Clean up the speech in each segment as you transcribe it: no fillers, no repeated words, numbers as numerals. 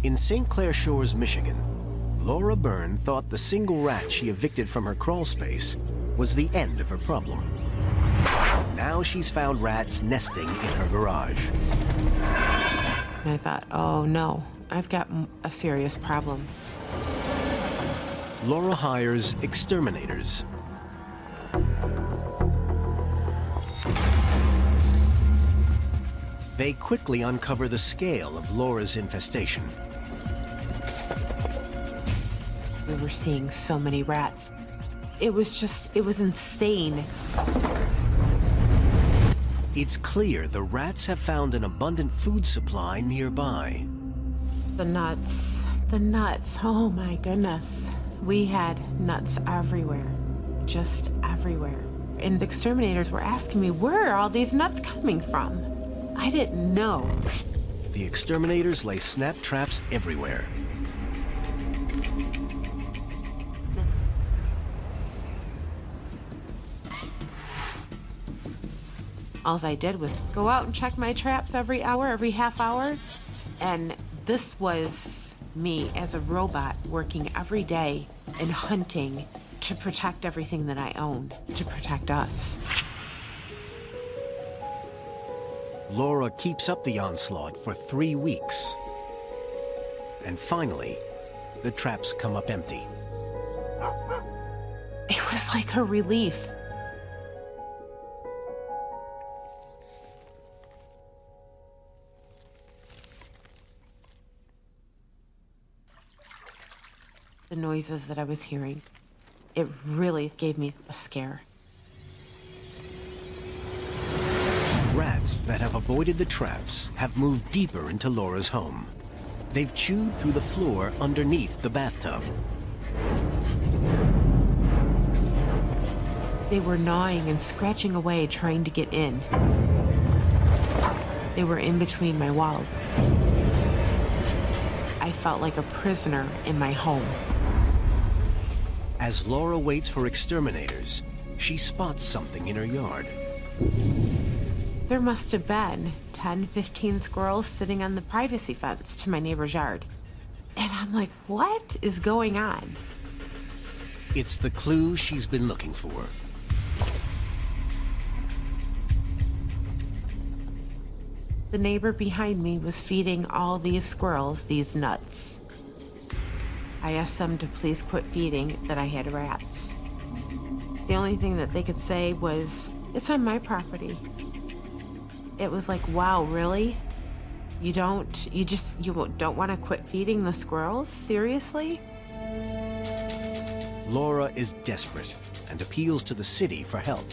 In St. Clair Shores, Michigan, Laura Byrne thought the single rat she evicted from her crawl space was the end of her problem. But now she's found rats nesting in her garage. And I thought, oh no, I've got a serious problem. Laura hires exterminators. They quickly uncover the scale of Laura's infestation. We were seeing so many rats. It was insane. It's clear the rats have found an abundant food supply nearby. The nuts, oh my goodness. We had nuts everywhere, just everywhere. And the exterminators were asking me, where are all these nuts coming from? I didn't know. The exterminators lay snap traps everywhere. All I did was go out and check my traps every hour, every half hour. And this was me as a robot working every day and hunting to protect everything that I owned, to protect us. Laura keeps up the onslaught for 3 weeks. And finally, the traps come up empty. It was like a relief. The noises that I was hearing, it really gave me a scare. Rats that have avoided the traps have moved deeper into Laura's home. They've chewed through the floor underneath the bathtub. They were gnawing and scratching away, trying to get in. They were in between my walls. I felt like a prisoner in my home. As Laura waits for exterminators, she spots something in her yard. There must have been 10, 15 squirrels sitting on the privacy fence to my neighbor's yard. And I'm like, what is going on? It's the clue she's been looking for. The neighbor behind me was feeding all these squirrels these nuts. I asked them to please quit feeding that I had rats. The only thing that they could say was, it's on my property. It was like, wow, really? You don't want to quit feeding the squirrels? Seriously? Laura is desperate and appeals to the city for help.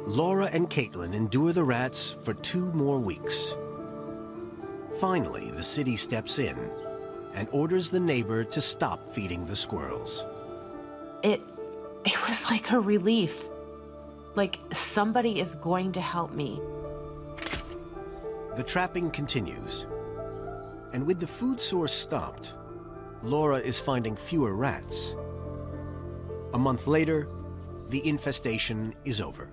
Laura and Caitlin endure the rats for 2 more weeks. Finally, the city steps in and orders the neighbor to stop feeding the squirrels. It was like a relief. Like somebody is going to help me. The trapping continues. And with the food source stopped, Laura is finding fewer rats. A month later, the infestation is over.